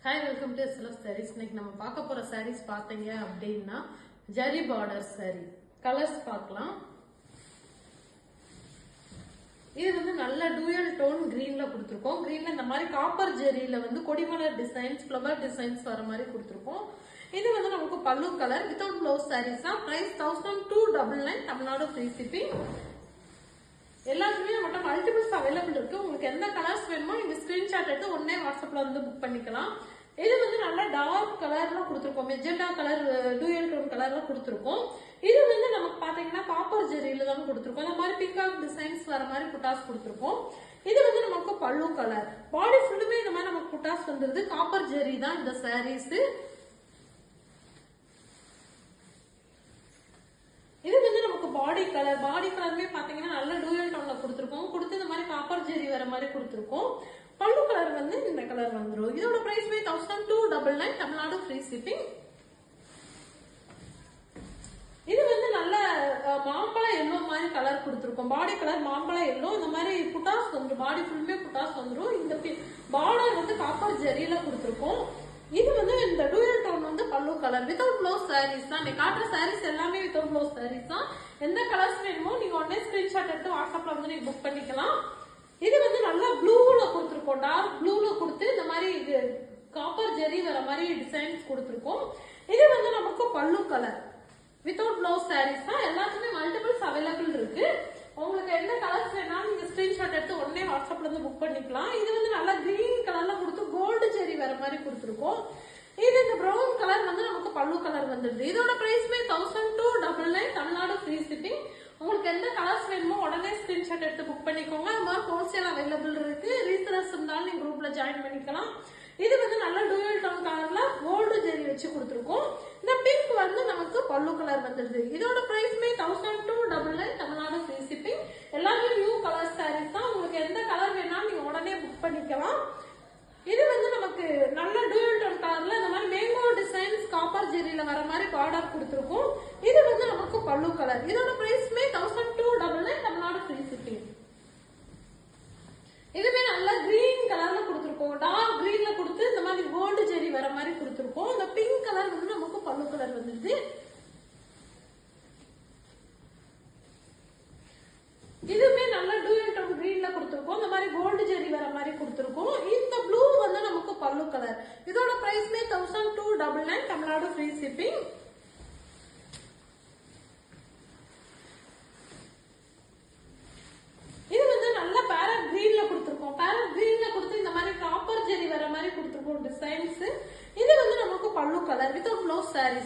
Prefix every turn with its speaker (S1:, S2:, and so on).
S1: Hi, welcome to SLF Sarees. இன்னைக்கு நம்ம பார்க்க போற sarees பாத்தீங்க அப்படின்னா ஜரி பார்டர் saree. கலர்ஸ் பார்க்கலாம். இது வந்து நல்ல டூயல் டோன் கிரீன்ல கொடுத்திருக்கோம். கிரீன்ல இந்த மாதிரி காப்பர் ஜெரியில வந்து கொடிமலர் டிசைன்ஸ், ஃப்ளவர் டிசைன்ஸ் வர மாதிரி கொடுத்திருக்கோம். இது வந்து நமக்கு பல்லு கலர் வித்வுட் ப்ளவுஸ் sarees தான். Price 1299 Tamil Nadu free shipping. எல்லாத்துலயும் நம்மகிட்ட மல்டிபிள்ஸ் அவைலபிள் இருக்கு. உங்களுக்கு எந்த கலர்ஸ் வேணுமோ நீங்க ஸ்கிரீன்ஷாட் எடுத்து உடனே வாட்ஸ்அப்ல வந்து புக் பண்ணிக்கலாம். இது வந்து நல்ல டார்க் கலர்ல கொடுத்துருக்கோம். மெஜெண்டா கலர், டூயல் டோன் கலர்ல கொடுத்துருக்கோம். இது வந்து நமக்கு பாத்தீங்கன்னா காப்பர் ஜெரியில தான் கொடுத்துருக்கோம். இந்த மாதிரி பிகாக் டிசைன்ஸ் வர மாதிரி புட்டாஸ் கொடுத்துருக்கோம். இது வந்து நமக்கு பல்லு கலர். பாடி ஃபுல்லுமே இந்த மாதிரி நமக்கு புட்டாஸ் வந்துருது. காப்பர் ஜெரி தான் இந்த சாரீஸ். இது வந்து நமக்கு பாடி கலருமே பாத்தீங்கன்னா நல்ல டூயல் டோன்ல கொடுத்துருக்கோம். கொடுத்து இந்த மாதிரி காப்பர் ஜெரி வர மாதிரி கொடுத்துருக்கோம். பல்லு கலர் வந்து இந்த கலர் வந்துடும். இதோட பிரைஸ் 1299 தமிழ்நாடு ஃப்ரீ ஷிப்பிங். இது வந்து நல்ல மாம்பழ எல்லோ மாதிரி கலர் கொடுத்துருக்கோம். பாடி கலர் மாம்பழ எல்லோ. இந்த மாதிரி புட்டாஸ் வந்துடும். பாடி ஃபுல்லுமே புட்டாஸ் வந்துடும். இந்த பார்டர் வந்து காப்பர் ஜெரியில கொடுத்துருக்கோம். இது வந்து இந்த டூயல் டோன் வந்து பல்லு கலர் வித்வுட் ப்ளவுஸ் சாரீஸ் தான். நீ காட்டுற சாரீஸ் எல்லாமே வித்வுட் ப்ளவுஸ் சாரீஸ் தான். எந்த கலர்ஸ் வேணுமோ நீங்க உடனே ஸ்கிரீன்ஷாட் எடுத்து வாட்ஸ்அப்ல வந்து நீங்க புக் பண்ணிக்கலாம். இது வந்து நல்லா ப்ளூல கொடுத்துருக்கோம். டார்க் ப்ளூல கொடுத்து இந்த மாதிரி காப்பர் ஜெரி வர மாதிரி டிசைன்ஸ் கொடுத்துருக்கோம். இது வந்து நமக்கு பல்லு கலர் வித்வுட் ப்ளவுஸ் சாரீஸ் தான். எல்லாத்துக்குமே மல்டிபிள்ஸ் அவைலபிள் இருக்கு. உங்களுக்கு எந்த கலர்ஸ் வேணாலும் நீங்க ஸ்கிரீன்ஷாட் எடுத்து உடனே வாட்ஸ்அப்ல இருந்து புக் பண்ணிக்கலாம். இது வந்து நல்லா கிரீன் கலர்ல கொடுத்து கோல்டு ஜெரி வர மாதிரி கொடுத்துருக்கோம். இது இந்த ப்ரௌன் கலர் வந்து நமக்கு பல்லு கலர் வந்துருது. இதோட பிரைஸ்மே 1299 தமிழ்நாடு ஃப்ரீ ஷிப்பிங். உங்களுக்கு எந்த கலர்ஸ் வேணுமோ உடனே ஸ்கிரீன்ஷாட் எடுத்து புக் பண்ணிக்கோங்க. அது மாதிரி ஹோல்சேல் அவைலபிள் இருக்கு. ரீசனர்ஸ் இருந்தாலும் நீங்க குரூப்ல ஜாயின் பண்ணிக்கலாம். இது வந்து நல்ல டூயல் டோன் கலர்ல கோல்டு ஜெரி வச்சு கொடுத்துருக்கோம். இந்த பிங்க் வந்து நமக்கு பல்லு கலர் வந்துருது. இதோட பிரைஸ்மே 1299 தமிழ்நாடு ஃப்ரீ ஷிப்பிங். எல்லாமே நியூ கலர் சாரீஸ் தான். உங்களுக்கு எந்த கலர் வேணாலும் நீங்க உடனே புக் பண்ணிக்கலாம். இது வந்து நமக்கு நல்ல டூயல் டோன் கலர்ல இந்த மாதிரி மேங்கோ டிசைன்ஸ் காப்பர் ஜெரியில வர மாதிரி பார்டர் கொடுத்துருக்கோம். இது வந்து நமக்கு பல்லு கலர். இதோட பிரைஸ்மே 1299 தமிழ்நாடு ஃப்ரீ ஷிப்பிங். இதுமே நல்ல கிரீன் கலர்ல கொடுத்துருக்கோம். டார்க் கிரீன்ல கொடுத்து இந்த மாதிரி கோல்டு ஜெரி வர மாதிரி கொடுத்துருக்கோம். இந்த பிங்க் கலர் வந்து நமக்கு பல்லு கலர் வந்துருது. இதுமே நல்ல டூயல் டோன் கிரீன்ல கொடுத்துருக்கோம். இந்த மாதிரி கோல்டு ஜெரி வர மாதிரி கொடுத்துருக்கோம். இந்த ப்ளூ வந்து நமக்கு பல்லு கலர். இதோட பிரைஸ்மே 1299 தமிழ்நாடு ஃப்ரீ ஷிப்பிங். இது வந்து நல்ல பேரட் கிரீன்ல கொடுத்துருக்கோம். பேரட் கிரீன்ல கொடுத்து இந்த மாதிரி காப்பர் ஜெரி வர மாதிரி கொடுத்துருக்கோம் டிசைன்ஸ். இது வந்து நமக்கு பல்லு கலர் வித்வுட் ப்ளவுஸ் சாரீஸ்.